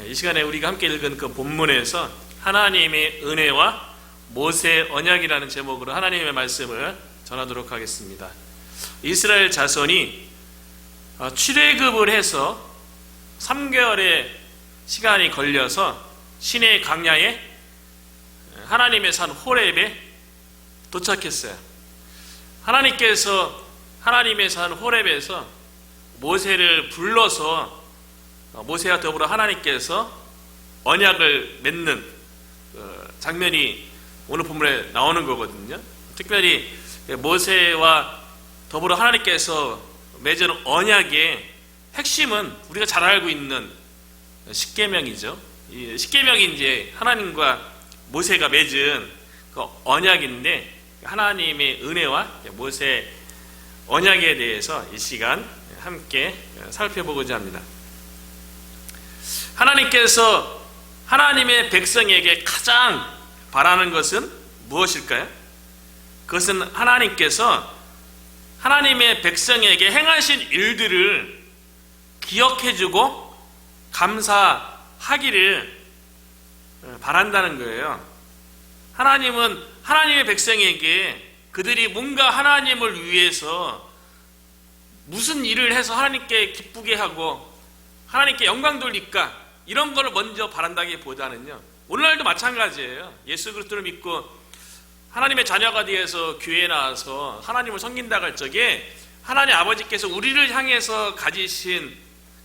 이 시간에 우리가 함께 읽은 그 본문에서 하나님의 은혜와 모세 언약이라는 제목으로 하나님의 말씀을 전하도록 하겠습니다. 이스라엘 자손이 출애굽을 해서 3개월의 시간이 걸려서 시내 광야에 하나님의 산 호렙에 도착했어요. 하나님께서 하나님의 산 호렙에서 모세를 불러서 모세와 더불어 하나님께서 언약을 맺는 장면이 오늘 본문에 나오는 거거든요. 특별히 모세와 더불어 하나님께서 맺은 언약의 핵심은 우리가 잘 알고 있는 십계명이죠. 이 십계명이 이제 하나님과 모세가 맺은 그 언약인데, 하나님의 은혜와 모세 언약에 대해서 이 시간 함께 살펴보고자 합니다. 하나님께서 하나님의 백성에게 가장 바라는 것은 무엇일까요? 그것은 하나님께서 하나님의 백성에게 행하신 일들을 기억해주고 감사하기를 바란다는 거예요. 하나님은 하나님의 백성에게 그들이 뭔가 하나님을 위해서 무슨 일을 해서 하나님께 기쁘게 하고 하나님께 영광 돌릴까, 이런 거를 먼저 바란다기보다는요, 오늘날도 마찬가지예요. 예수 그리스도를 믿고 하나님의 자녀가 되어서 교회에 나와서 하나님을 섬긴다고 할 적에 하나님 아버지께서 우리를 향해서 가지신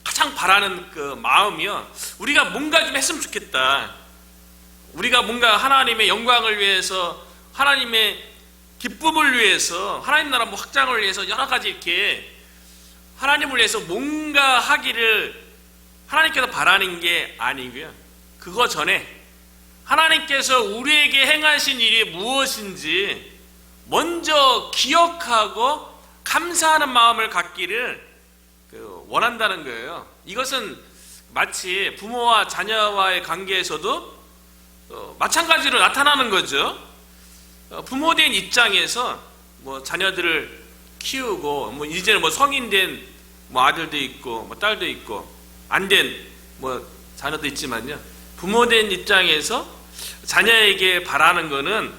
가장 바라는 그 마음이요, 우리가 뭔가 좀 했으면 좋겠다, 우리가 뭔가 하나님의 영광을 위해서, 하나님의 기쁨을 위해서, 하나님 나라 확장을 위해서 여러 가지 이렇게 하나님을 위해서 뭔가 하기를 하나님께서 바라는 게 아니고요, 그거 전에 하나님께서 우리에게 행하신 일이 무엇인지 먼저 기억하고 감사하는 마음을 갖기를 원한다는 거예요. 이것은 마치 부모와 자녀와의 관계에서도 마찬가지로 나타나는 거죠. 부모된 입장에서 자녀들을 키우고 이제는 성인된 아들도 있고 딸도 있고 안 된 자녀도 있지만요, 부모된 입장에서 자녀에게 바라는 거는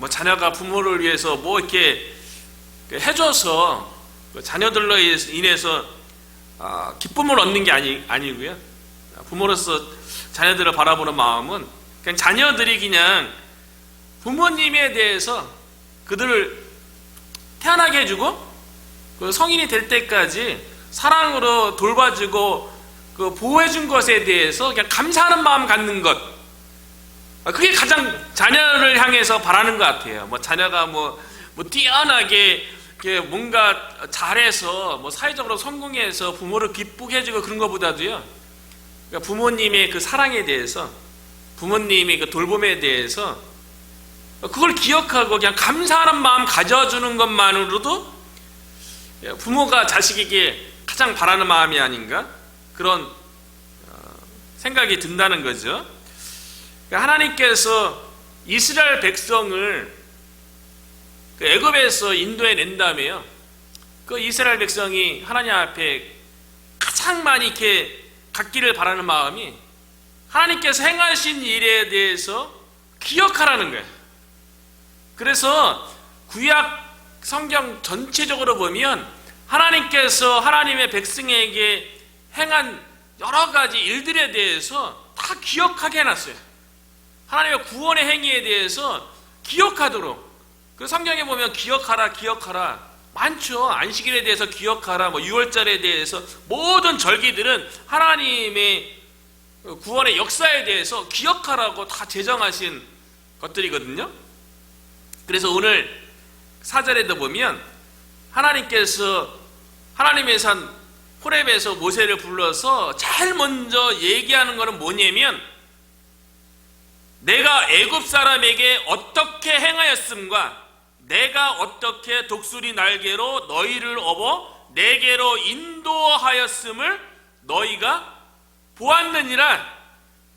자녀가 부모를 위해서 이렇게 해줘서 자녀들로 인해서 기쁨을 얻는 게 아니고요, 부모로서 자녀들을 바라보는 마음은 그냥 자녀들이 그냥 부모님에 대해서 그들을 태어나게 해주고 성인이 될 때까지 사랑으로 돌봐주고 보호해준 것에 대해서 그냥 감사하는 마음 갖는 것, 그게 가장 자녀를 향해서 바라는 것 같아요. 자녀가 뛰어나게 뭔가 잘해서 사회적으로 성공해서 부모를 기쁘게 해주고 그런 것보다도요, 그러니까 부모님의 그 사랑에 대해서, 부모님의 그 돌봄에 대해서 그걸 기억하고 그냥 감사하는 마음 가져주는 것만으로도 부모가 자식에게 가장 바라는 마음이 아닌가, 그런 생각이 든다는 거죠. 하나님께서 이스라엘 백성을 애굽에서 인도해 낸 다음에요, 그 이스라엘 백성이 하나님 앞에 가장 많이 이렇게 갖기를 바라는 마음이 하나님께서 행하신 일에 대해서 기억하라는 거예요. 그래서 구약 성경 전체적으로 보면 하나님께서 하나님의 백성에게 행한 여러 가지 일들에 대해서 다 기억하게 해놨어요. 하나님의 구원의 행위에 대해서 기억하도록. 그 성경에 보면 기억하라 많죠. 안식일에 대해서 기억하라, 6월절에 대해서, 모든 절기들은 하나님의 구원의 역사에 대해서 기억하라고 다 제정하신 것들이거든요. 그래서 오늘 4절에도 보면 하나님께서 하나님의 산 호렙에서 모세를 불러서 제일 먼저 얘기하는 것은 뭐냐면, 내가 애굽 사람에게 어떻게 행하였음과 내가 어떻게 독수리 날개로 너희를 업어 내게로 인도하였음을 너희가 보았느니라.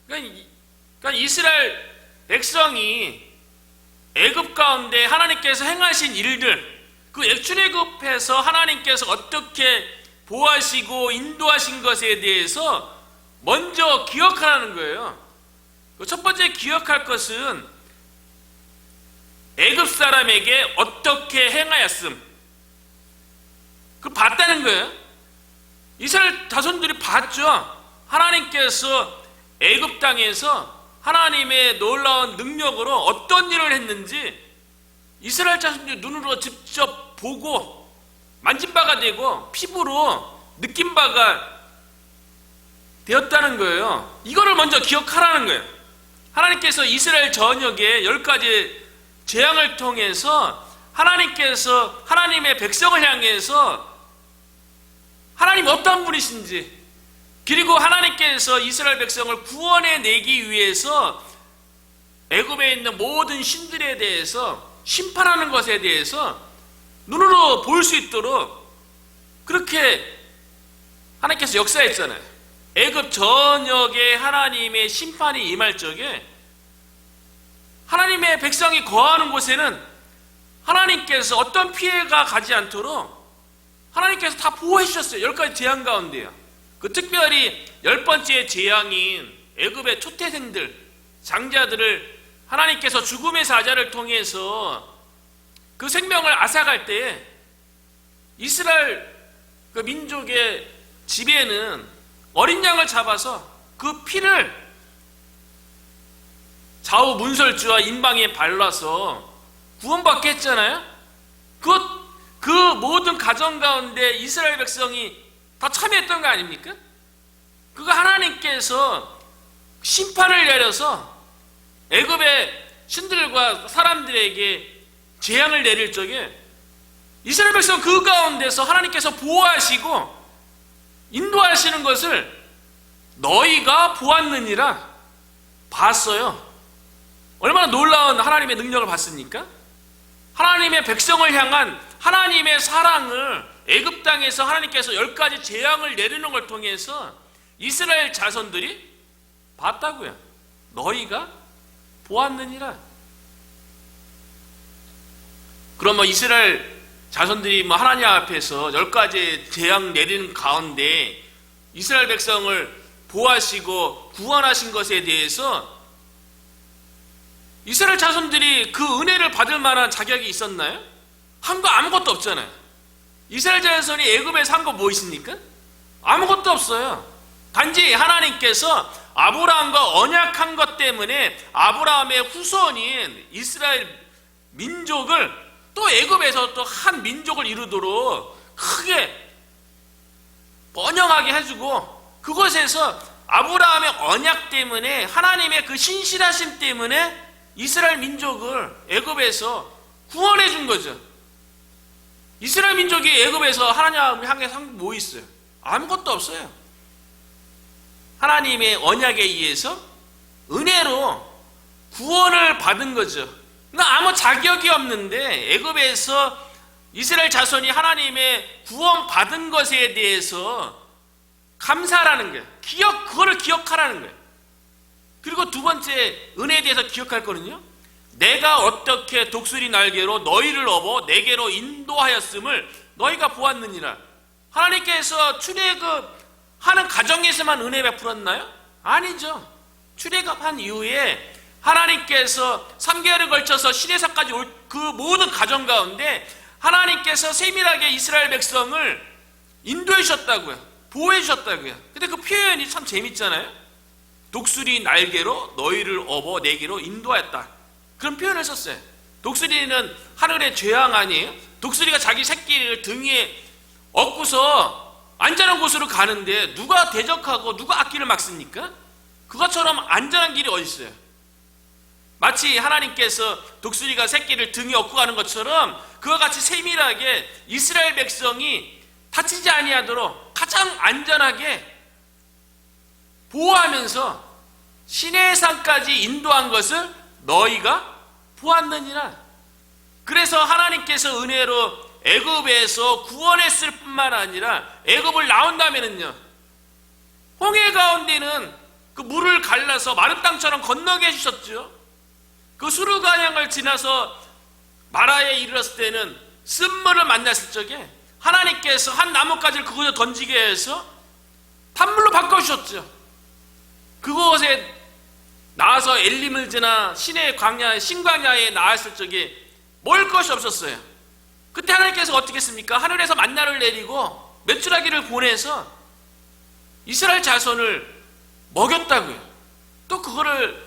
그러니까 이스라엘 백성이 애굽 가운데 하나님께서 행하신 일들, 그 출애굽에서 하나님께서 어떻게 보호하시고 인도하신 것에 대해서 먼저 기억하라는 거예요. 첫 번째 기억할 것은 애굽 사람에게 어떻게 행하였음, 그걸 봤다는 거예요. 이스라엘 자손들이 봤죠. 하나님께서 애굽 땅에서 하나님의 놀라운 능력으로 어떤 일을 했는지 이스라엘 자손들이 눈으로 직접 보고 만진 바가 되고 피부로 느낀 바가 되었다는 거예요. 이거를 먼저 기억하라는 거예요. 하나님께서 이스라엘 전역에 10가지 재앙을 통해서 하나님께서 하나님의 백성을 향해서 하나님 어떤 분이신지, 그리고 하나님께서 이스라엘 백성을 구원해 내기 위해서 애굽에 있는 모든 신들에 대해서 심판하는 것에 대해서 눈으로 볼 수 있도록 그렇게 하나님께서 역사했잖아요. 애굽 전역에 하나님의 심판이 임할 적에 하나님의 백성이 거하는 곳에는 하나님께서 어떤 피해가 가지 않도록 하나님께서 다 보호해 주셨어요. 10가지 재앙 가운데요. 그 특별히 10번째 재앙인 애굽의 초태생들, 장자들을 하나님께서 죽음의 사자를 통해서 그 생명을 앗아갈 때에 이스라엘 그 민족의 집에는 어린 양을 잡아서 그 피를 좌우 문설주와 인방에 발라서 구원받게 했잖아요. 그 모든 가정 가운데 이스라엘 백성이 다 참여했던 거 아닙니까? 그거 하나님께서 심판을 내려서 애굽의 신들과 사람들에게 재앙을 내릴 적에 이스라엘 백성 그 가운데서 하나님께서 보호하시고 인도하시는 것을 너희가 보았느니라, 봤어요. 얼마나 놀라운 하나님의 능력을 봤습니까? 하나님의 백성을 향한 하나님의 사랑을 애굽 땅에서 하나님께서 10가지 재앙을 내리는 걸 통해서 이스라엘 자손들이 봤다고요. 너희가 보았느니라. 그럼 이스라엘 자손들이 하나님 앞에서 10가지 재앙 내리는 가운데 이스라엘 백성을 보호하시고 구원하신 것에 대해서 이스라엘 자손들이 그 은혜를 받을 만한 자격이 있었나요? 한 거 아무것도 없잖아요. 이스라엘 자손이 애굽에서 한 거 뭐 있습니까? 아무것도 없어요. 단지 하나님께서 아브라함과 언약한 것 때문에 아브라함의 후손인 이스라엘 민족을 또 애굽에서 또 한 민족을 이루도록 크게 번영하게 해주고, 그것에서 아브라함의 언약 때문에 하나님의 그 신실하심 때문에 이스라엘 민족을 애굽에서 구원해 준 거죠. 이스라엘 민족이 애굽에서 하나님을 향해서 한 게 뭐 있어요? 아무것도 없어요. 하나님의 언약에 의해서 은혜로 구원을 받은 거죠. 그러니까 아무 자격이 없는데 애굽에서 이스라엘 자손이 하나님의 구원 받은 것에 대해서 감사하라는 거예요. 그거를 기억하라는 거예요. 그리고 두 번째 은혜에 대해서 기억할 거는요, 내가 어떻게 독수리 날개로 너희를 업어 내게로 인도하였음을 너희가 보았느니라. 하나님께서 출애굽하는 가정에서만 은혜 베풀었나요? 아니죠. 출애굽한 이후에 하나님께서 3개월에 걸쳐서 시내산까지 올 그 모든 가정 가운데 하나님께서 세밀하게 이스라엘 백성을 인도해 주셨다고요. 보호해 주셨다고요. 근데 그 표현이 참 재밌잖아요. 독수리 날개로 너희를 업어 내게로 인도하였다. 그런 표현을 썼어요. 독수리는 하늘의 죄앙 아니에요? 독수리가 자기 새끼를 등에 업고서 안전한 곳으로 가는데 누가 대적하고 누가 앞길을 막습니까? 그것처럼 안전한 길이 어디 있어요? 마치 하나님께서 독수리가 새끼를 등에 업고 가는 것처럼 그와 같이 세밀하게 이스라엘 백성이 다치지 아니하도록 가장 안전하게 보호하면서 시내산까지 인도한 것을 너희가 보았느니라. 그래서 하나님께서 은혜로 애굽에서 구원했을 뿐만 아니라 애굽을 나온다면은요, 홍해 가운데는 그 물을 갈라서 마른 땅처럼 건너게 해주셨죠. 그 수르가량을 지나서 마라에 이르렀을 때는 쓴물을 만났을 적에 하나님께서 한 나뭇가지를 그곳에 던지게 해서 단물로 바꿔주셨죠. 그곳에 나와서 엘림을 지나 시내 광야, 신광야에 나왔을 적에 먹을 것이 없었어요. 그때 하나님께서 어떻게 했습니까? 하늘에서 만나를 내리고 메추라기를 보내서 이스라엘 자손을 먹였다고요. 또 그거를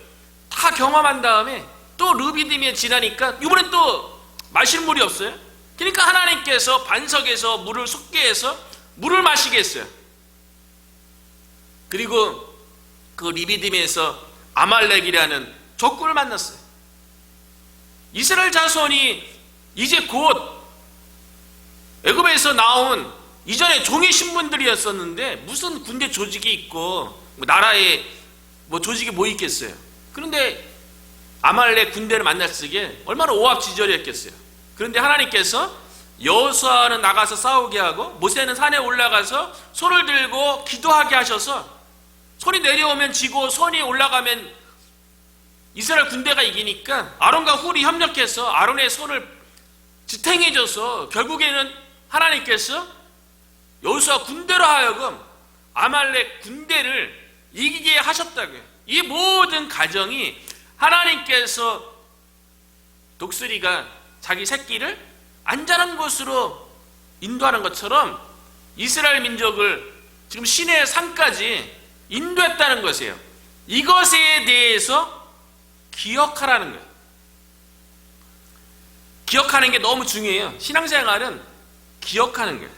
다 경험한 다음에 또 르비딤에 지나니까 이번엔 또 마실 물이 없어요. 그러니까 하나님께서 반석에서 물을 솟게 해서 물을 마시게 했어요. 그리고 그 리비딤에서 아말렉이라는 적군을 만났어요. 이스라엘 자손이 이제 곧 애굽에서 나온 이전에 종의 신분들이었었는데 무슨 군대 조직이 있고 나라에 뭐 조직이 뭐 있겠어요. 그런데 아말렉 군대를 만났을 때 얼마나 오합지졸이었겠어요. 그런데 하나님께서 여호수아는 나가서 싸우게 하고 모세는 산에 올라가서 손을 들고 기도하게 하셔서 손이 내려오면 지고 손이 올라가면 이스라엘 군대가 이기니까 아론과 훌이 협력해서 아론의 손을 지탱해줘서 결국에는 하나님께서 여호수아 군대로 하여금 아말렉 군대를 이기게 하셨다고요. 이 모든 과정이 하나님께서 독수리가 자기 새끼를 안전한 곳으로 인도하는 것처럼 이스라엘 민족을 지금 시내 산까지 인도했다는 것이에요. 이것에 대해서 기억하라는 거예요. 기억하는 게 너무 중요해요. 신앙생활은 기억하는 거예요.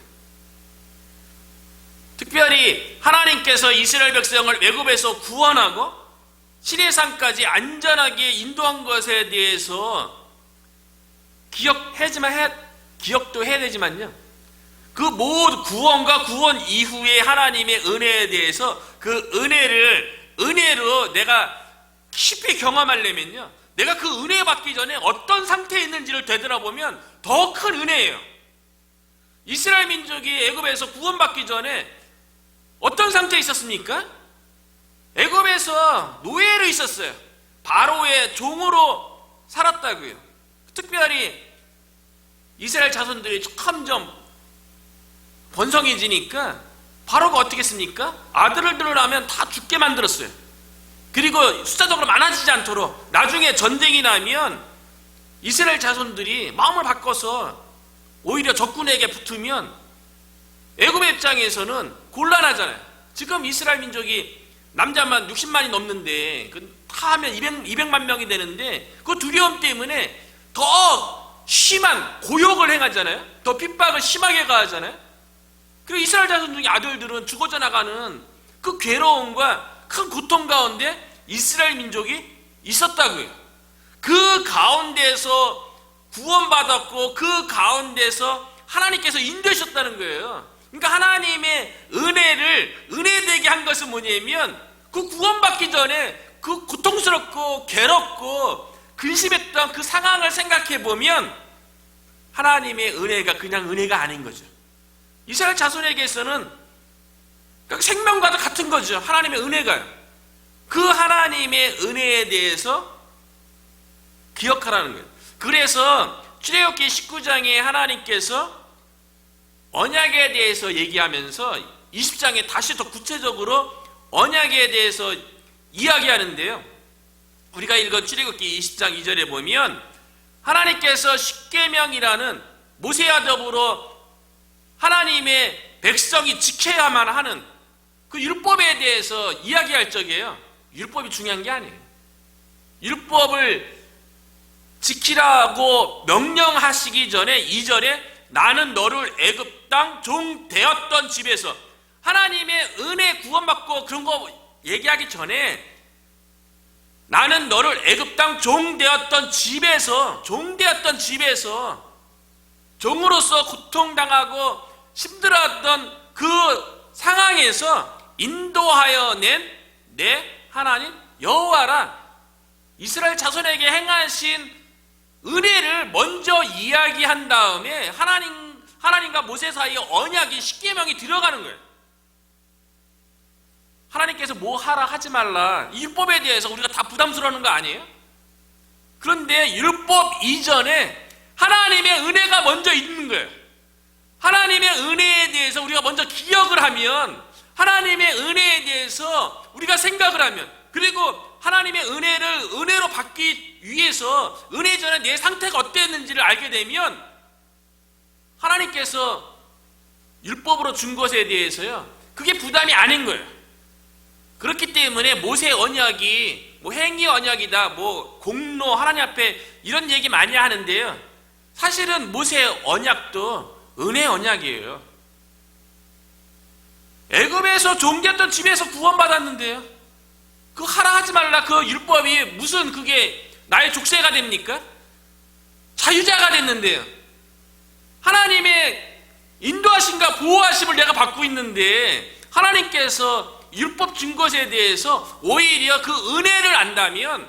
특별히 하나님께서 이스라엘 백성을 애굽에서 구원하고 시내산까지 안전하게 인도한 것에 대해서 기억도 해야 되지만요. 그 모든 구원과 구원 이후의 하나님의 은혜에 대해서 그 은혜로 내가 깊이 경험하려면요. 내가 그 은혜 받기 전에 어떤 상태에 있는지를 되돌아보면 더 큰 은혜예요. 이스라엘 민족이 애굽에서 구원받기 전에 어떤 상태에 있었습니까? 애굽에서 노예로 있었어요. 바로의 종으로 살았다고요. 특별히 이스라엘 자손들이 점점 번성해지니까 바로가 어떻게 했습니까? 아들을 낳으면 다 죽게 만들었어요. 그리고 숫자적으로 많아지지 않도록 나중에 전쟁이 나면 이스라엘 자손들이 마음을 바꿔서 오히려 적군에게 붙으면 애굽의 입장에서는 곤란하잖아요. 지금 이스라엘 민족이 남자만 60만이 넘는데 다 하면 200만 명이 되는데 그 두려움 때문에 더 심한 고욕을 행하잖아요. 더 핍박을 심하게 가하잖아요. 그리고 이스라엘 자손 중에 아들들은 죽어져 나가는 그 괴로움과 큰 고통 가운데 이스라엘 민족이 있었다고요. 그 가운데서 구원받았고 그 가운데서 하나님께서 인도하셨다는 거예요. 그러니까 하나님의 은혜되게 한 것은 뭐냐면 그 구원받기 전에 그 고통스럽고 괴롭고 근심했던 그 상황을 생각해 보면 하나님의 은혜가 그냥 은혜가 아닌 거죠. 이스라엘 자손에게서는 생명과도 같은 거죠. 하나님의 은혜가요. 그 하나님의 은혜에 대해서 기억하라는 거예요. 그래서 출애굽기 19장에 하나님께서 언약에 대해서 얘기하면서 20장에 다시 더 구체적으로 언약에 대해서 이야기하는데요. 우리가 읽은 출애굽기 20장 2절에 보면 하나님께서 십계명이라는 모세와 더불어 하나님의 백성이 지켜야만 하는 그 율법에 대해서 이야기할 적이에요. 율법이 중요한 게 아니에요. 율법을 지키라고 명령하시기 전에 2절에 나는 너를 애굽 땅 종 되었던 집에서 하나님의 은혜 구원받고 그런 거 얘기하기 전에 나는 너를 애굽 땅 종 되었던 집에서 종으로서 고통당하고 힘들었던 그 상황에서 인도하여 낸 내 하나님 여호와라. 이스라엘 자손에게 행하신 은혜를 먼저 이야기한 다음에 하나님과 모세 사이에 언약이 십계명이 들어가는 거예요. 하나님께서 뭐 하라 하지 말라 이 율법에 대해서 우리가 다 부담스러워하는 거 아니에요? 그런데 율법 이전에 하나님의 은혜가 먼저 있는 거예요. 하나님의 은혜에 대해서 우리가 먼저 기억을 하면 하나님의 은혜에 대해서 우리가 생각을 하면, 그리고 하나님의 은혜를 은혜로 받기 위해서 은혜 전에 내 상태가 어땠는지를 알게 되면 하나님께서 율법으로 준 것에 대해서요, 그게 부담이 아닌 거예요. 그렇기 때문에 모세 언약이 뭐 행위 언약이다, 뭐 공로 하나님 앞에 이런 얘기 많이 하는데요, 사실은 모세 언약도 은혜 언약이에요. 애굽에서 종되었던 집에서 구원받았는데요, 그 하라 하지 말라 그 율법이 무슨 그게 나의 족쇄가 됩니까? 자유자가 됐는데요, 하나님의 인도하심과 보호하심을 내가 받고 있는데 하나님께서 율법 준 것에 대해서 오히려 그 은혜를 안다면,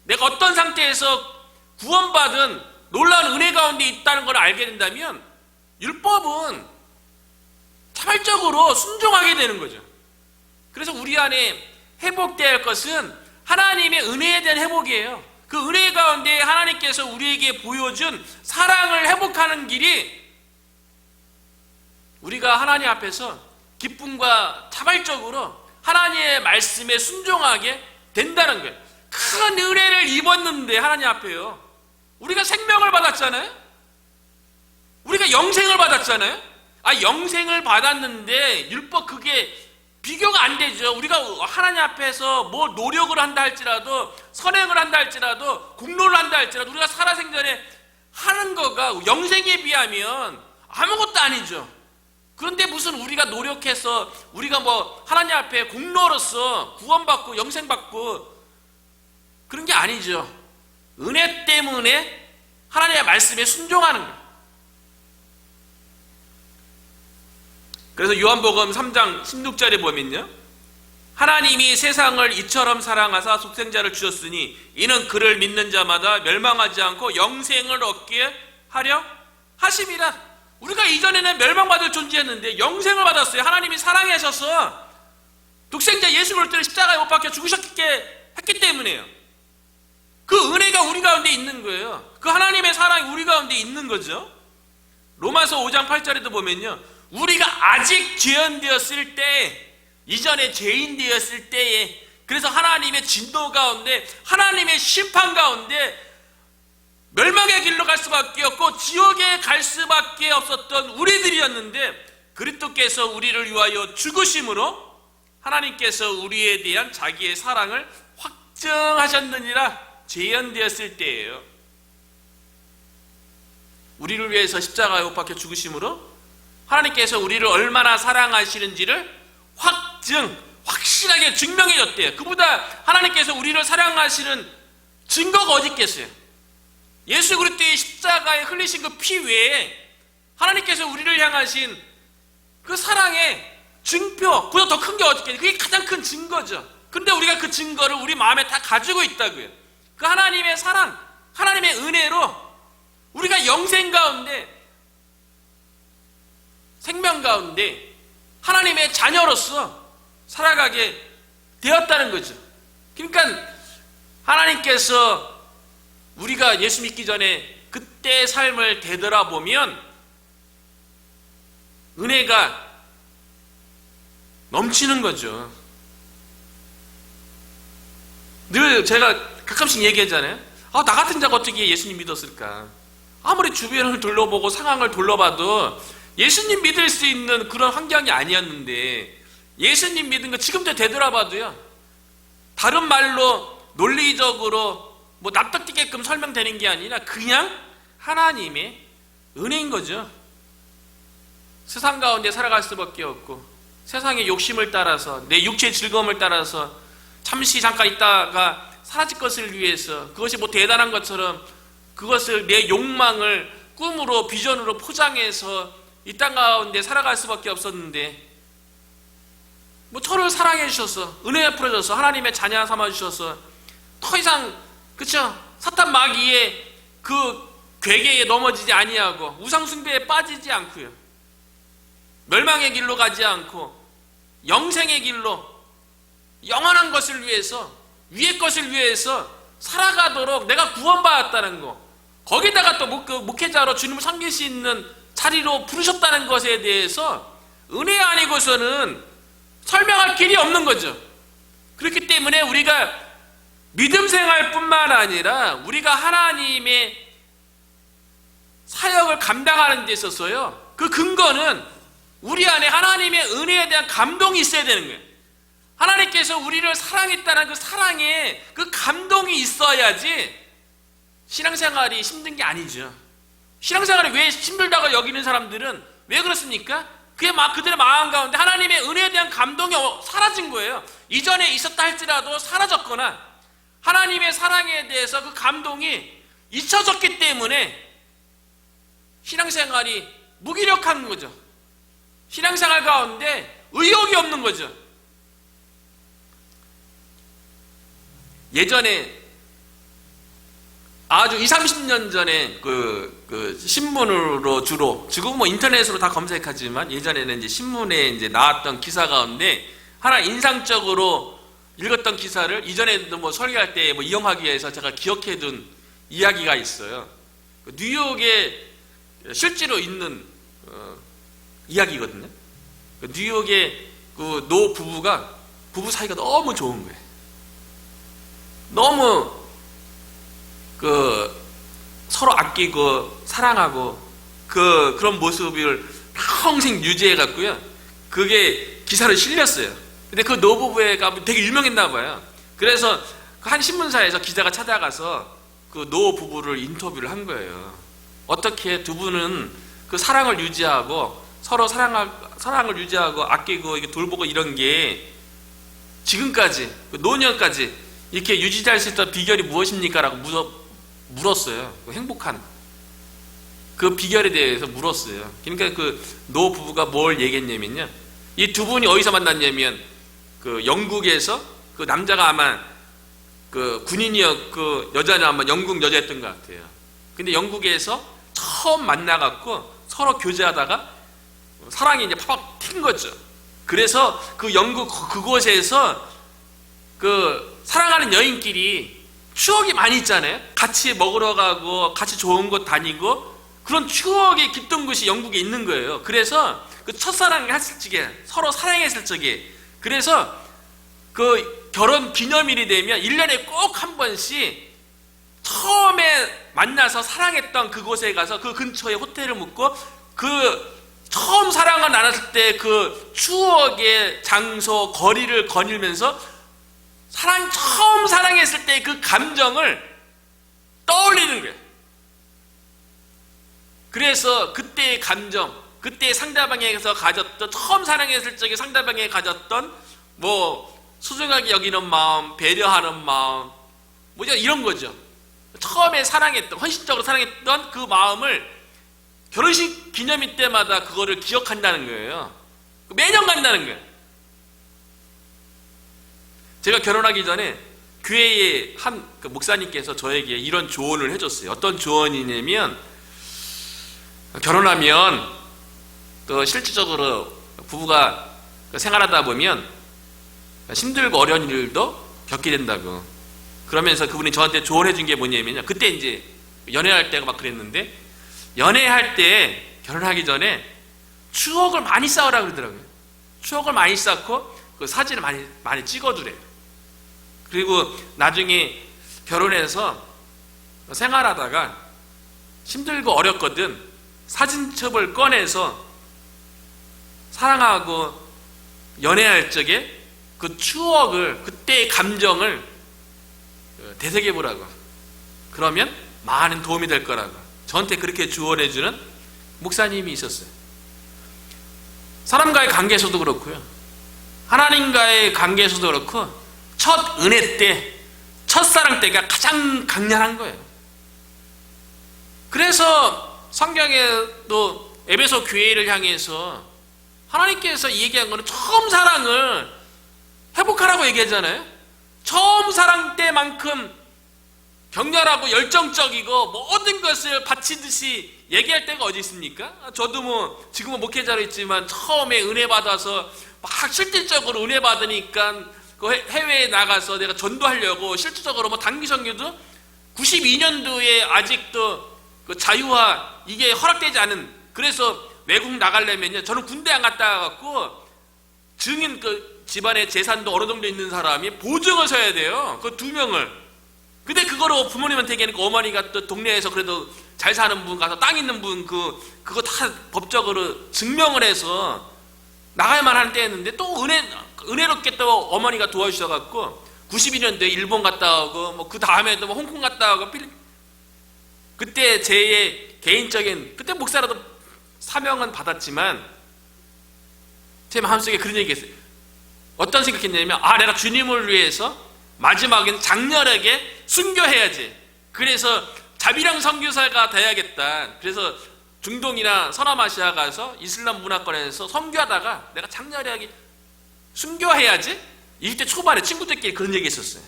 내가 어떤 상태에서 구원받은 놀라운 은혜 가운데 있다는 걸 알게 된다면 율법은 자발적으로 순종하게 되는 거죠. 그래서 우리 안에 회복되어야 할 것은 하나님의 은혜에 대한 회복이에요. 그 은혜 가운데 하나님께서 우리에게 보여준 사랑을 회복하는 길이 우리가 하나님 앞에서 기쁨과 자발적으로 하나님의 말씀에 순종하게 된다는 거예요. 큰 은혜를 입었는데 하나님 앞에요, 우리가 생명을 받았잖아요. 우리가 영생을 받았잖아요. 영생을 받았는데 율법 그게 비교가 안 되죠. 우리가 하나님 앞에서 뭐 노력을 한다 할지라도, 선행을 한다 할지라도, 공로를 한다 할지라도 우리가 살아생전에 하는 거가 영생에 비하면 아무것도 아니죠. 그런데 무슨 우리가 노력해서 우리가 뭐 하나님 앞에 공로로서 구원받고 영생받고 그런 게 아니죠. 은혜 때문에 하나님의 말씀에 순종하는 거예요. 그래서 요한복음 3장 16절에 보면요, 하나님이 세상을 이처럼 사랑하사 독생자를 주셨으니 이는 그를 믿는 자마다 멸망하지 않고 영생을 얻게 하려 하심이라. 우리가 이전에는 멸망받을 존재였는데 영생을 받았어요. 하나님이 사랑하셔서 독생자 예수 그리스도를 십자가에 못 박혀 죽으셨게 했기 때문에요. 그 은혜가 우리 가운데 있는 거예요. 그 하나님의 사랑이 우리 가운데 있는 거죠. 로마서 5장 8절에도 보면요, 우리가 아직 죄인 되었을 때, 이전에 죄인 되었을 때에, 그래서 하나님의 진노 가운데, 하나님의 심판 가운데 멸망의 길로 갈 수밖에 없고 지옥에 갈 수밖에 없었던 우리들이었는데, 그리스도께서 우리를 위하여 죽으심으로 하나님께서 우리에 대한 자기의 사랑을 확증하셨느니라. 재현되었을 때예요. 우리를 위해서 십자가에 못 박혀 죽으심으로 하나님께서 우리를 얼마나 사랑하시는지를 확실하게 증명해줬대요. 그보다 하나님께서 우리를 사랑하시는 증거가 어디 있겠어요? 예수 그리스도의 십자가에 흘리신 그 피 외에 하나님께서 우리를 향하신 그 사랑의 증표, 그보다 더 큰 게 어디 있겠어요? 그게 가장 큰 증거죠. 근데 우리가 그 증거를 우리 마음에 다 가지고 있다고요. 그 하나님의 사랑, 하나님의 은혜로 우리가 영생 가운데, 생명 가운데 하나님의 자녀로서 살아가게 되었다는 거죠. 그러니까 하나님께서 우리가 예수 믿기 전에 그때의 삶을 되돌아보면 은혜가 넘치는 거죠. 늘 제가 가끔씩 얘기하잖아요. 나 같은 자가 어떻게 예수님 믿었을까? 아무리 주변을 둘러보고 상황을 둘러봐도 예수님 믿을 수 있는 그런 환경이 아니었는데, 예수님 믿은 거 지금도 되돌아봐도요, 다른 말로 논리적으로 뭐 납득되게끔 설명되는 게 아니라 그냥 하나님의 은혜인 거죠. 세상 가운데 살아갈 수밖에 없고, 세상의 욕심을 따라서, 내 육체의 즐거움을 따라서 잠시 잠깐 있다가 사라질 것을 위해서, 그것이 뭐 대단한 것처럼 그것을 내 욕망을 꿈으로 비전으로 포장해서 이 땅 가운데 살아갈 수밖에 없었는데, 뭐 저를 사랑해 주셔서 은혜 베풀어줘서 하나님의 자녀 삼아 주셔서 더 이상, 그쵸, 사탄 마귀의 그 괴계에 넘어지지 아니하고 우상 숭배에 빠지지 않고요, 멸망의 길로 가지 않고 영생의 길로 영원한 것을 위해서, 위의 것을 위해서 살아가도록 내가 구원받았다는 거, 거기다가 또 목회자로 주님을 섬길 수 있는 자리로 부르셨다는 것에 대해서 은혜 아니고서는 길이 없는 거죠. 그렇기 때문에 우리가 믿음 생활뿐만 아니라 우리가 하나님의 사역을 감당하는 데 있어서요, 그 근거는 우리 안에 하나님의 은혜에 대한 감동이 있어야 되는 거예요. 하나님께서 우리를 사랑했다는 그 사랑에 그 감동이 있어야지 신앙생활이 힘든 게 아니죠. 신앙생활이 왜 힘들다고 여기는 사람들은 왜 그렇습니까? 그들의 마음 가운데 하나님의 은혜에 대한 감동이 사라진 거예요. 이전에 있었다 할지라도 사라졌거나 하나님의 사랑에 대해서 그 감동이 잊혀졌기 때문에 신앙생활이 무기력한 거죠. 신앙생활 가운데 의욕이 없는 거죠. 예전에 아주 20, 30년 전에 그 신문으로 주로, 지금 뭐 인터넷으로 다 검색하지만 예전에는 이제 신문에 이제 나왔던 기사 가운데 하나 인상적으로 읽었던 기사를 이전에도 뭐 설교할 때 뭐 이용하기 위해서 제가 기억해둔 이야기가 있어요. 뉴욕에 실제로 있는 이야기거든요. 뉴욕의 그 노 부부가 부부 사이가 너무 좋은 거예요. 너무 서로 아끼고 사랑하고 그런 모습을 평생 유지해 갖고요. 그게 기사로 실렸어요. 근데 그 노부부가 되게 유명했나 봐요. 그래서 한 신문사에서 기자가 찾아가서 그 노부부를 인터뷰를 한 거예요. 어떻게 두 분은 그 사랑을 유지하고 서로 사랑을 유지하고 아끼고 이렇게 돌보고 이런 게 지금까지 노년까지 이렇게 유지할 수 있던 비결이 무엇입니까? 라고 물었어요. 행복한 그 비결에 대해서 물었어요. 그러니까 그 노부부가 뭘 얘기했냐면요, 이 두 분이 어디서 만났냐면 그 영국에서 그 남자가 아마 그 군인이었고 여자는 아마 영국 여자였던 것 같아요. 근데 영국에서 처음 만나갖고 서로 교제하다가 사랑이 이제 팍팍 튄 거죠. 그래서 그 영국 그곳에서 그 사랑하는 여인끼리 추억이 많이 있잖아요. 같이 먹으러 가고 같이 좋은 곳 다니고 그런 추억이 깃든 곳이 영국에 있는 거예요. 그래서 그 첫사랑 했을 적에 서로 사랑했을 적에, 그래서 그 결혼 기념일이 되면 1년에 꼭 한 번씩 처음에 만나서 사랑했던 그곳에 가서 그 근처에 호텔을 묵고 그 처음 사랑을 나눴을 때 그 추억의 장소 거리를 거닐면서 처음 사랑했을 때 그 감정을 떠올리는 거예요. 그래서 그때의 감정, 그때 상대방에게서 가졌던, 처음 사랑했을 적에 상대방에게 가졌던 뭐 소중하게 여기는 마음, 배려하는 마음, 뭐 이런 거죠. 처음에 사랑했던, 헌신적으로 사랑했던 그 마음을 결혼식 기념일 때마다 그거를 기억한다는 거예요. 매년 간다는 거예요. 제가 결혼하기 전에 교회의 한 목사님께서 저에게 이런 조언을 해줬어요. 어떤 조언이냐면, 결혼하면 또 실질적으로 부부가 생활하다 보면 힘들고 어려운 일도 겪게 된다고. 그러면서 그분이 저한테 조언해 준 게 뭐냐면요, 그때 이제 연애할 때가 막 그랬는데, 연애할 때 결혼하기 전에 추억을 많이 쌓으라 그러더라고요. 추억을 많이 쌓고 그 사진을 많이 찍어두래요. 그리고 나중에 결혼해서 생활하다가 힘들고 어렵거든 사진첩을 꺼내서 사랑하고 연애할 적에 그 추억을, 그때의 감정을 되새겨 보라고. 그러면 많은 도움이 될 거라고 저한테 그렇게 조언해주는 목사님이 있었어요. 사람과의 관계에서도 그렇고요, 하나님과의 관계에서도 그렇고, 첫 은혜 때, 첫사랑 때가 가장 강렬한 거예요. 그래서 성경에도 에베소 교회를 향해서 하나님께서 얘기한 거는 처음 사랑을 회복하라고 얘기하잖아요. 처음 사랑 때만큼 격렬하고 열정적이고 모든 것을 바치듯이 얘기할 때가 어디 있습니까? 저도 뭐 지금은 목회자로 있지만 처음에 은혜 받아서 막 실질적으로 은혜 받으니까 그 해외에 나가서 내가 전도하려고 실질적으로 뭐 단기 선교도 92년도에 아직도 그 자유화 이게 허락되지 않은, 그래서 외국 나가려면요, 저는 군대 안 갔다 와갖고 증인 집안의 재산도 어느 정도 있는 사람이 보증을 서야 돼요. 그 2명을. 근데 그거로 부모님한테 얘기하니까 어머니가 또 동네에서 그래도 잘 사는 분 가서 땅 있는 분 그거 다 법적으로 증명을 해서 나가야만 하는 때였는데 또 은혜롭게 또 어머니가 도와주셔갖고 92년도에 일본 갔다 오고 뭐 그 다음에도 뭐 홍콩 갔다 오고 그때 제 개인적인 그때 목사라도 사명은 받았지만 제 마음속에 그런 얘기했어요. 어떤 생각했냐면 내가 주님을 위해서 마지막엔 장렬하게 순교해야지. 그래서 자비랑 선교사가 돼야겠다. 그래서 중동이나 서남아시아 가서 이슬람 문화권에서 선교하다가 내가 장렬하게 순교해야지. 20대 초반에 친구들끼리 그런 얘기 했었어요.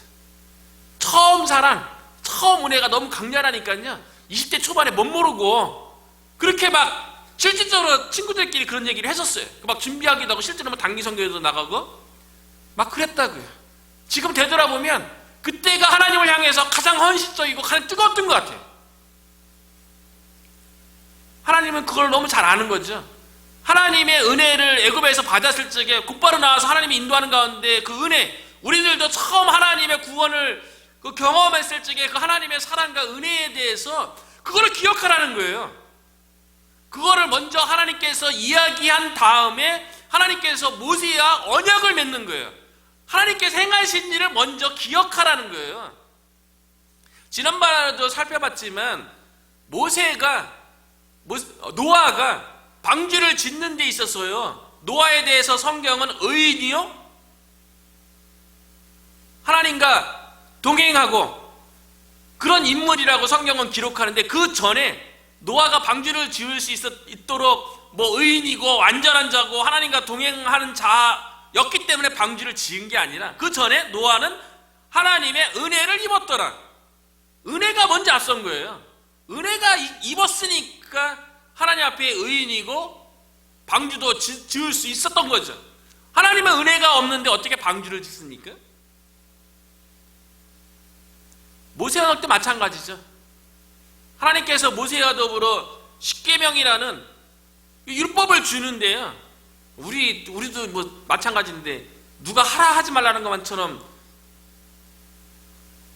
처음 은혜가 너무 강렬하니까요 20대 초반에 못 모르고 그렇게 막 실질적으로 친구들끼리 그런 얘기를 했었어요. 막 준비하기도 하고 실제로 단기 선교에도 나가고 막 그랬다고요. 지금 되돌아보면 그때가 하나님을 향해서 가장 헌신적이고 가장 뜨거웠던 것 같아요. 하나님은 그걸 너무 잘 아는 거죠. 하나님의 은혜를 애굽에서 받았을 적에 곧바로 나와서 하나님이 인도하는 가운데 그 은혜, 우리들도 처음 하나님의 구원을 경험했을 적에 그 하나님의 사랑과 은혜에 대해서 그거를 기억하라는 거예요. 그거를 먼저 하나님께서 이야기한 다음에 하나님께서 모세와 언약을 맺는 거예요. 하나님께서 행하신 일을 먼저 기억하라는 거예요. 지난번에도 살펴봤지만 노아가 방주를 짓는 데 있어서요 노아에 대해서 성경은 의인이요 하나님과 동행하고 그런 인물이라고 성경은 기록하는데 그 전에 노아가 방주를 지을 수 있도록 뭐 의인이고 완전한 자고 하나님과 동행하는 자였기 때문에 방주를 지은 게 아니라 그 전에 노아는 하나님의 은혜를 입었더라. 은혜가 먼저 앞선 거예요. 은혜가 입었으니까 하나님 앞에 의인이고 방주도 지을 수 있었던 거죠. 하나님의 은혜가 없는데 어떻게 방주를 짓습니까? 모세와 때 마찬가지죠. 하나님께서 모세와 더불어 십계명이라는 율법을 주는데요 우리도 뭐 마찬가지인데 누가 하라 하지 말라는 것만처럼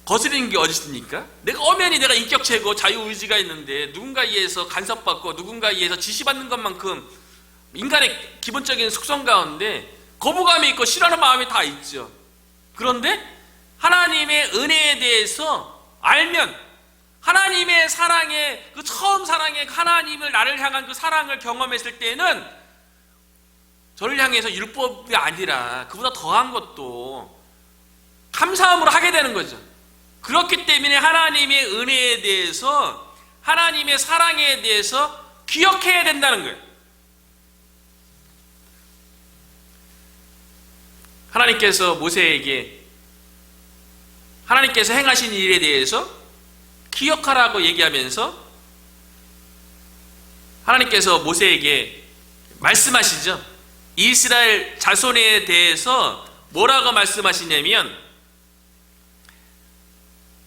거스르는 게 어디 있습니까? 내가 엄연히 내가 인격체고 자유의지가 있는데 누군가에 의해서 간섭받고 누군가에 의해서 지시받는 것만큼 인간의 기본적인 속성 가운데 거부감이 있고 싫어하는 마음이 다 있죠. 그런데 하나님의 은혜에 대해서 알면 하나님의 사랑의 그 처음 사랑의 하나님을 나를 향한 그 사랑을 경험했을 때는 저를 향해서 율법이 아니라 그보다 더한 것도 감사함으로 하게 되는 거죠. 그렇기 때문에 하나님의 은혜에 대해서 하나님의 사랑에 대해서 기억해야 된다는 거예요. 하나님께서 모세에게 하나님께서 행하신 일에 대해서 기억하라고 얘기하면서 하나님께서 모세에게 말씀하시죠. 이스라엘 자손에 대해서 뭐라고 말씀하시냐면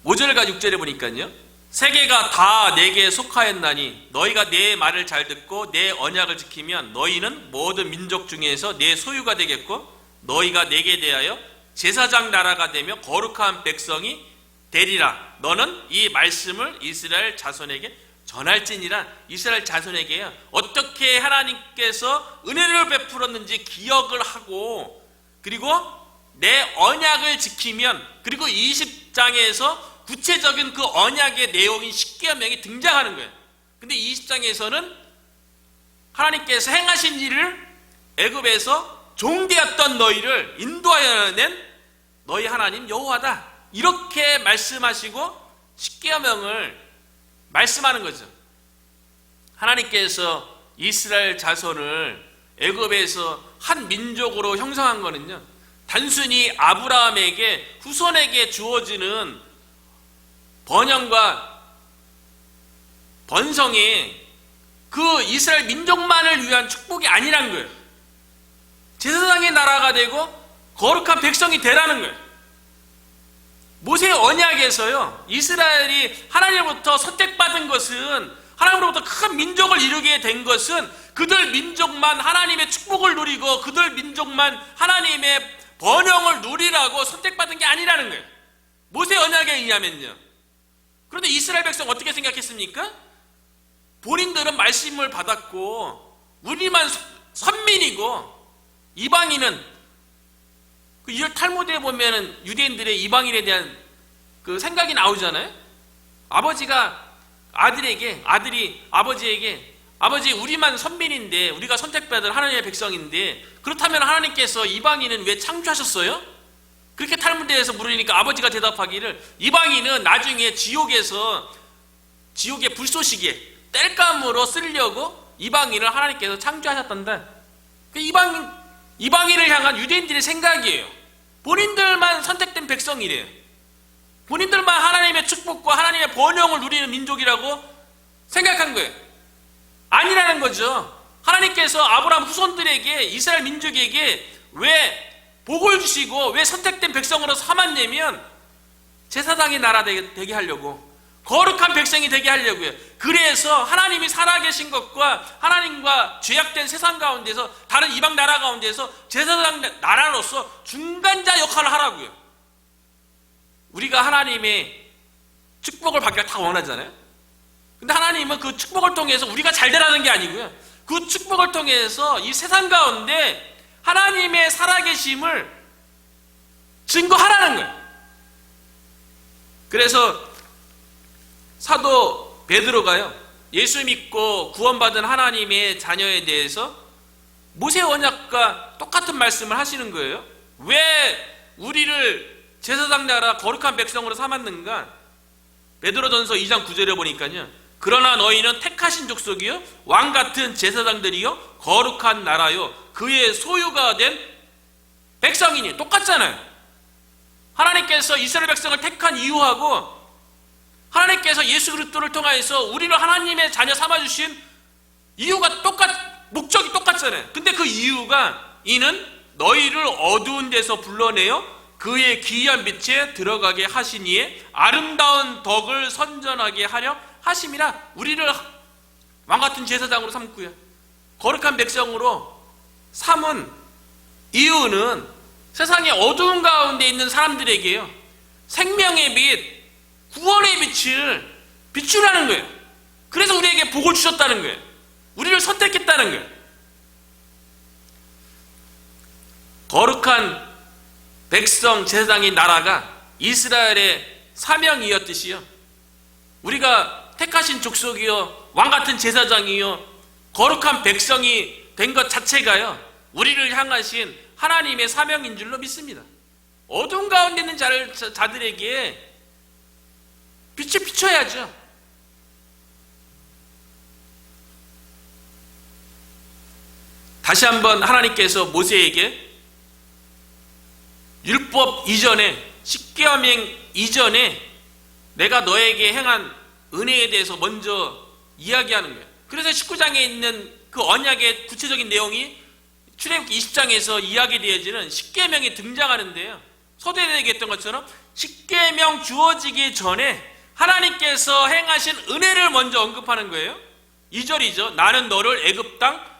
5절과 6절에 보니까요 세계가 다 내게 속하였나니 너희가 내 말을 잘 듣고 내 언약을 지키면 너희는 모든 민족 중에서 내 소유가 되겠고 너희가 내게 대하여 제사장 나라가 되며 거룩한 백성이 되리라. 너는 이 말씀을 이스라엘 자손에게 전할지니라. 이스라엘 자손에게요 어떻게 하나님께서 은혜를 베풀었는지 기억을 하고 그리고 내 언약을 지키면 그리고 20장에서 구체적인 그 언약의 내용인 십계명이 등장하는 거예요. 근데 20장에서는 하나님께서 행하신 일을 애굽에서 종되었던 너희를 인도하여 낸 너희 하나님 여호와다 이렇게 말씀하시고 십계명을 말씀하는 거죠. 하나님께서 이스라엘 자손을 애굽에서 한 민족으로 형성한 거는요 단순히 아브라함에게 후손에게 주어지는 번영과 번성이 그 이스라엘 민족만을 위한 축복이 아니란 거예요. 제사장의 나라가 되고 거룩한 백성이 되라는 거예요. 모세의 언약에서요 이스라엘이 하나님으로부터 선택받은 것은 하나님으로부터 큰 민족을 이루게 된 것은 그들 민족만 하나님의 축복을 누리고 그들 민족만 하나님의 번영을 누리라고 선택받은 게 아니라는 거예요. 모세 언약에 의하면요. 그런데 이스라엘 백성 어떻게 생각했습니까? 본인들은 말씀을 받았고 우리만 선민이고 이방인은 그 탈무드에 보면은 유대인들의 이방인에 대한 그 생각이 나오잖아요. 아버지가 아들이 아버지에게 아버지 우리만 선민인데 우리가 선택받은 하나님의 백성인데 그렇다면 하나님께서 이방인은 왜 창조하셨어요? 그렇게 탈무드에서 물으니까 아버지가 대답하기를 이방인은 나중에 지옥의 불쏘시개 땔감으로 쓰려고 이방인을 하나님께서 창조하셨단다. 이방인을 향한 유대인들의 생각이에요. 본인들만 선택된 백성이래요. 본인들만 하나님의 축복과 하나님의 번영을 누리는 민족이라고 생각한 거예요. 아니라는 거죠. 하나님께서 아브라함 후손들에게 이스라엘 민족에게 왜 복을 주시고 왜 선택된 백성으로 삼았냐면 제사장의 나라 되게 하려고 거룩한 백성이 되게 하려고요. 그래서 하나님이 살아계신 것과 하나님과 죄악된 세상 가운데서 다른 이방 나라 가운데서 제사장 나라로서 중간자 역할을 하라고요. 우리가 하나님의 축복을 받기를 다 원하잖아요. 근데 하나님은 그 축복을 통해서 우리가 잘 되라는 게 아니고요. 그 축복을 통해서 이 세상 가운데 하나님의 살아계심을 증거하라는 거예요. 그래서 사도 베드로가요, 예수 믿고 구원받은 하나님의 자녀에 대해서 모세 언약과 똑같은 말씀을 하시는 거예요. 왜 우리를 제사장 나라 거룩한 백성으로 삼았는가? 베드로전서 2장 9절에 보니까요, 그러나 너희는 택하신 족속이요 왕같은 제사장들이요 거룩한 나라요 그의 소유가 된 백성이니. 똑같잖아요. 하나님께서 이스라엘 백성을 택한 이유하고 하나님께서 예수 그리스도를 통하여서 우리를 하나님의 자녀 삼아주신 이유가 목적이 똑같잖아요. 근데 그 이유가 이는 너희를 어두운 데서 불러내어 그의 기이한 빛에 들어가게 하시니에 아름다운 덕을 선전하게 하려 하심이라. 우리를 왕같은 제사장으로 삼고요 거룩한 백성으로 삼은 이유는 세상의 어두운 가운데 있는 사람들에게요 생명의 빛, 구원의 빛을 비추라는 거예요. 그래서 우리에게 복을 주셨다는 거예요. 우리를 선택했다는 거예요. 거룩한 백성 제사장인 나라가 이스라엘의 사명이었듯이요 우리가 택하신 족속이요 왕같은 제사장이요 거룩한 백성이 된 것 자체가요 우리를 향하신 하나님의 사명인 줄로 믿습니다. 어두운 가운데 있는 자들에게 빛을 비춰야죠. 다시 한번 하나님께서 모세에게 율법 이전에, 십계명 이전에 내가 너에게 행한 은혜에 대해서 먼저 이야기하는 거예요. 그래서 19장에 있는 그 언약의 구체적인 내용이 출애굽기 20장에서 이야기되어지는 십계명이 등장하는데요, 서두에 얘기했던 것처럼 십계명 주어지기 전에 하나님께서 행하신 은혜를 먼저 언급하는 거예요. 2절이죠. 나는 너를 애굽 땅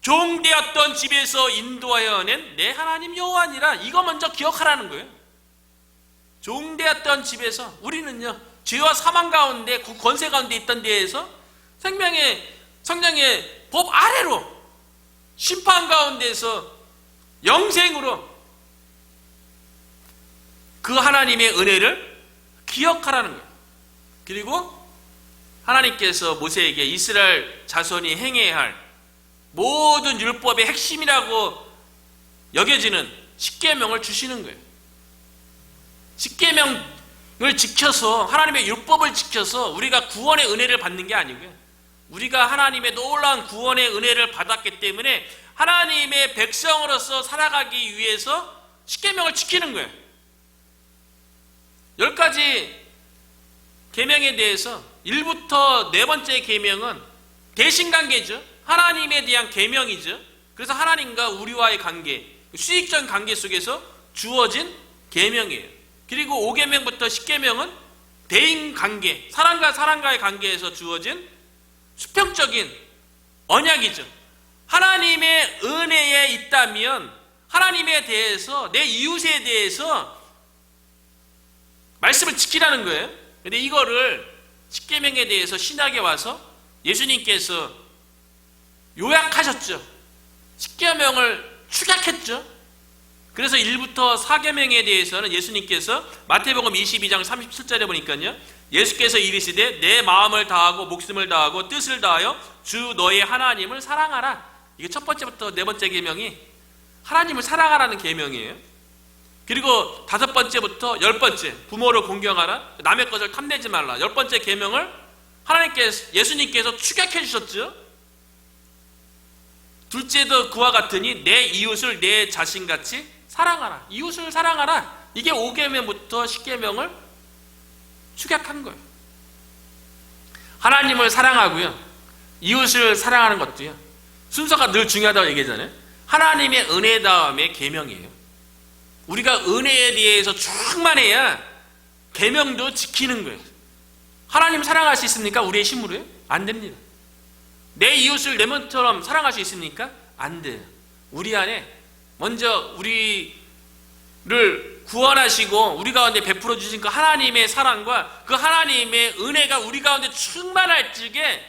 종되었던 집에서 인도하여 낸 내 하나님 여호와니라. 이거 먼저 기억하라는 거예요. 종되었던 집에서, 우리는요 죄와 사망 가운데 그 권세 가운데 있던 데에서 성령의 법 아래로 심판 가운데서 영생으로 그 하나님의 은혜를 기억하라는 거예요. 그리고 하나님께서 모세에게 이스라엘 자손이 행해야 할 모든 율법의 핵심이라고 여겨지는 십계명을 주시는 거예요. 십계명을 지켜서, 하나님의 율법을 지켜서 우리가 구원의 은혜를 받는 게 아니고요, 우리가 하나님의 놀라운 구원의 은혜를 받았기 때문에 하나님의 백성으로서 살아가기 위해서 십계명을 지키는 거예요. 10가지 계명에 대해서 1부터 4번째 계명은 대신관계죠. 하나님에 대한 계명이죠. 그래서 하나님과 우리와의 관계, 수익적인 관계 속에서 주어진 계명이에요. 그리고 5계명부터 10계명은 대인관계, 사람과 사람과의 관계에서 주어진 수평적인 언약이죠. 하나님의 은혜에 있다면 하나님에 대해서, 내 이웃에 대해서 말씀을 지키라는 거예요. 근데 이거를 십계명에 대해서 신학에 와서 예수님께서 요약하셨죠. 십계명을 축약했죠. 그래서 1부터 4계명에 대해서는 예수님께서 마태복음 22장 37절에 보니까요, 예수께서 이르시되 내 마음을 다하고 목숨을 다하고 뜻을 다하여 주 너의 하나님을 사랑하라. 이게 첫 번째부터 네 번째 계명이 하나님을 사랑하라는 계명이에요. 그리고 다섯 번째부터 열 번째, 부모를 공경하라, 남의 것을 탐내지 말라. 열 번째 계명을 예수님께서 축약해 주셨죠. 둘째도 그와 같으니 내 이웃을 내 자신같이 사랑하라. 이웃을 사랑하라. 이게 5계명부터 10계명을 축약한 거예요. 하나님을 사랑하고요, 이웃을 사랑하는 것도요, 순서가 늘 중요하다고 얘기하잖아요. 하나님의 은혜 다음에 계명이에요. 우리가 은혜에 대해서 충만해야 계명도 지키는 거예요. 하나님 사랑할 수 있습니까? 우리의 힘으로요? 안 됩니다. 내 이웃을 내 몸처럼 사랑할 수 있습니까? 안 돼요. 우리 안에 먼저 우리를 구원하시고 우리 가운데 베풀어 주신 그 하나님의 사랑과 그 하나님의 은혜가 우리 가운데 충만할 적에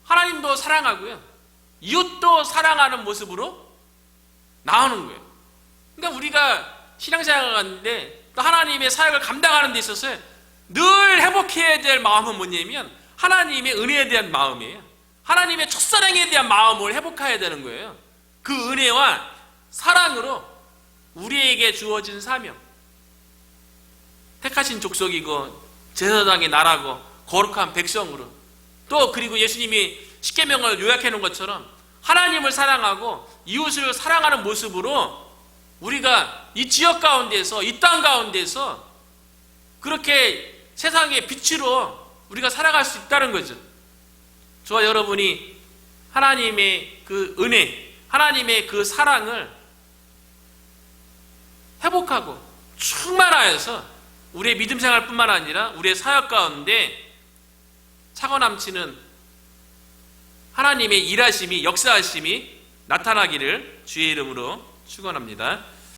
하나님도 사랑하고요, 이웃도 사랑하는 모습으로 나오는 거예요. 그러니까 우리가 신앙생활을 하는데 또 하나님의 사역을 감당하는 데 있어서 늘 회복해야 될 마음은 뭐냐면 하나님의 은혜에 대한 마음이에요. 하나님의 첫사랑에 대한 마음을 회복해야 되는 거예요. 그 은혜와 사랑으로 우리에게 주어진 사명, 택하신 족속이고 제사장의 나라고 거룩한 백성으로, 또 그리고 예수님이 십계명을 요약해 놓은 것처럼 하나님을 사랑하고 이웃을 사랑하는 모습으로 우리가 이 지역 가운데서, 이 땅 가운데서 그렇게 세상의 빛으로 우리가 살아갈 수 있다는 거죠. 저와 여러분이 하나님의 그 은혜, 하나님의 그 사랑을 회복하고 충만하여서 우리의 믿음 생활뿐만 아니라 우리의 사역 가운데 차고 넘치는 하나님의 일하심이, 역사하심이 나타나기를 주의 이름으로 축원합니다.